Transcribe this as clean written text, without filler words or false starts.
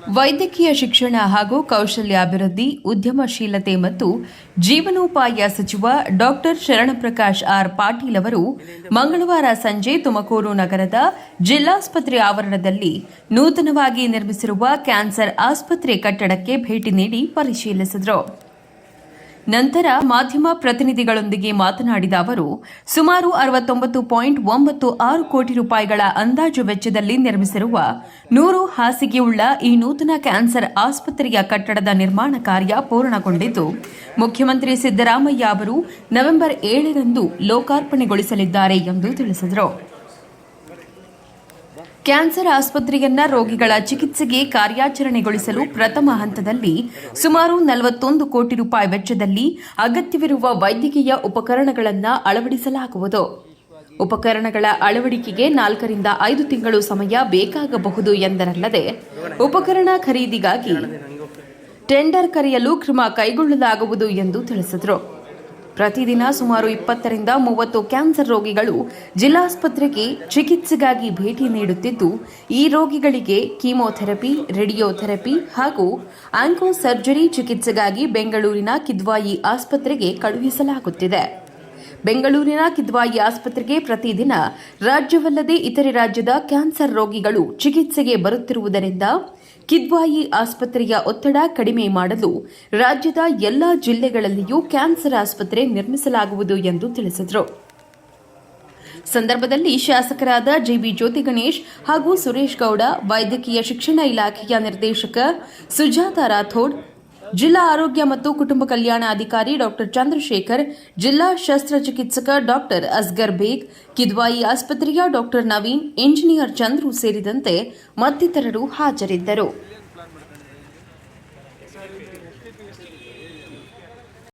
ವೈದ್ಯಕೀಯ ಶಿಕ್ಷಣ ಹಾಗೂ ಕೌಶಲ್ಯಾಭಿವೃದ್ಧಿ, ಉದ್ಯಮಶೀಲತೆ ಮತ್ತು ಜೀವನೋಪಾಯ ಸಚಿವ ಡಾಕ್ಟರ್ ಶರಣಪ್ರಕಾಶ್ ಆರ್ ಪಾಟೀಲ್ ಅವರು ಮಂಗಳವಾರ ಸಂಜೆ ತುಮಕೂರು ನಗರದ ಜಿಲ್ಲಾಸ್ಪತ್ರೆ ಆವರಣದಲ್ಲಿ ನೂತನವಾಗಿ ನಿರ್ಮಿಸಿರುವ ಕ್ಯಾನ್ಸರ್ ಆಸ್ಪತ್ರೆ ಕಟ್ಟಡಕ್ಕೆ ಭೇಟಿ ನೀಡಿ ಪರಿಶೀಲಿಸಿದರು. ನಂತರ ಮಾಧ್ಯಮ ಪ್ರತಿನಿಧಿಗಳೊಂದಿಗೆ ಮಾತನಾಡಿದ ಅವರು, ಸುಮಾರು 69.96 ಕೋಟಿ ರೂಪಾಯಿಗಳ ಅಂದಾಜು ವೆಚ್ಚದಲ್ಲಿ ನಿರ್ಮಿಸಿರುವ 100 ಹಾಸಿಗೆಯುಳ್ಳ ಈ ನೂತನ ಕ್ಯಾನ್ಸರ್ ಆಸ್ಪತ್ರೆಯ ಕಟ್ಟಡದ ನಿರ್ಮಾಣ ಕಾರ್ಯ ಪೂರ್ಣಗೊಂಡಿದ್ದು, ಮುಖ್ಯಮಂತ್ರಿ ಸಿದ್ದರಾಮಯ್ಯ ಅವರು ನವೆಂಬರ್ 7ರಂದು ಲೋಕಾರ್ಪಣೆಗೊಳಿಸಲಿದ್ದಾರೆ ಎಂದು ತಿಳಿಸಿದರು. ಕ್ಯಾನ್ಸರ್ ಆಸ್ಪತ್ರೆಯನ್ನ ರೋಗಿಗಳ ಚಿಕಿತ್ಸೆಗೆ ಕಾರ್ಯಾಚರಣೆಗೊಳಿಸಲು ಪ್ರಥಮ ಹಂತದಲ್ಲಿ ಸುಮಾರು 41 ಕೋಟಿ ರೂಪಾಯಿ ವೆಚ್ಚದಲ್ಲಿ ಅಗತ್ಯವಿರುವ ವೈದ್ಯಕೀಯ ಉಪಕರಣಗಳನ್ನು ಅಳವಡಿಸಲಾಗುವುದು. ಉಪಕರಣಗಳ ಅಳವಡಿಕೆಗೆ 4 ರಿಂದ 5 ತಿಂಗಳು ಸಮಯ ಬೇಕಾಗಬಹುದು ಎಂದರಲ್ಲದೆ, ಉಪಕರಣ ಖರೀದಿಗಾಗಿ ಟೆಂಡರ್ ಕರೆಯಲು ಕ್ರಮ ಕೈಗೊಳ್ಳಲಾಗುವುದು ಎಂದು ತಿಳಿಸಿದರು. ಪ್ರತಿದಿನ ಸುಮಾರು 20 ರಿಂದ 30 ಕ್ಯಾನ್ಸರ್ ರೋಗಿಗಳು ಜಿಲ್ಲಾಸ್ಪತ್ರೆಗೆ ಚಿಕಿತ್ಸೆಗಾಗಿ ಭೇಟಿ ನೀಡುತ್ತಿದ್ದು, ಈ ರೋಗಿಗಳಿಗೆ ಕೀಮೋಥೆರಪಿ, ರೇಡಿಯೋಥೆರಪಿ ಹಾಗೂ ಆಂಕೋ ಸರ್ಜರಿ ಚಿಕಿತ್ಸೆಗಾಗಿ ಬೆಂಗಳೂರಿನ ಕಿದ್ವಾಯಿ ಆಸ್ಪತ್ರೆಗೆ ಕಳುಹಿಸಲಾಗುತ್ತಿದೆ. ಬೆಂಗಳೂರಿನ ಕಿದ್ವಾಯಿ ಆಸ್ಪತ್ರೆಗೆ ಪ್ರತಿದಿನ ರಾಜ್ಯವಲ್ಲದೆ ಇತರೆ ರಾಜ್ಯದ ಕ್ಯಾನ್ಸರ್ ರೋಗಿಗಳು ಚಿಕಿತ್ಸೆಗೆ ಬರುತ್ತಿರುವುದರಿಂದ ಕಿದ್ವಾಯಿ ಆಸ್ಪತ್ರೆಯ ಒತ್ತಡ ಕಡಿಮೆ ಮಾಡಲು ರಾಜ್ಯದ ಎಲ್ಲಾ ಜಿಲ್ಲೆಗಳಲ್ಲಿಯೂ ಕ್ಯಾನ್ಸರ್ ಆಸ್ಪತ್ರೆ ನಿರ್ಮಿಸಲಾಗುವುದು ಎಂದು ತಿಳಿಸಿದರು. ಸಂದರ್ಭದಲ್ಲಿ ಶಾಸಕರಾದ ಜಿಬಿ ಜ್ಯೋತಿ ಗಣೇಶ್ ಹಾಗೂ ಸುರೇಶ್ ಗೌಡ, ವೈದ್ಯಕೀಯ ಶಿಕ್ಷಣ ಇಲಾಖೆಯ ನಿರ್ದೇಶಕ ಸುಜಾತಾ ರಾಥೋಡ್, ಜಿಲ್ಲಾ ಆರೋಗ್ಯ ಮತ್ತು ಕುಟುಂಬ ಕಲ್ಯಾಣ ಅಧಿಕಾರಿ ಡಾಕ್ಟರ್ ಚಂದ್ರಶೇಖರ್, ಜಿಲ್ಲಾ ಶಸ್ತ್ರಚಿಕಿತ್ಸಕ ಡಾಕ್ಟರ್ ಅಸ್ಗರ್ ಬೇಗ್, ಕಿದ್ವಾಯಿ ಆಸ್ಪತ್ರೆಯ ಡಾಕ್ಟರ್ ನವೀನ್, ಇಂಜಿನಿಯರ್ ಚಂದ್ರು ಸೇರಿದಂತೆ ಮತ್ತಿತರರು ಹಾಜರಿದ್ದರು.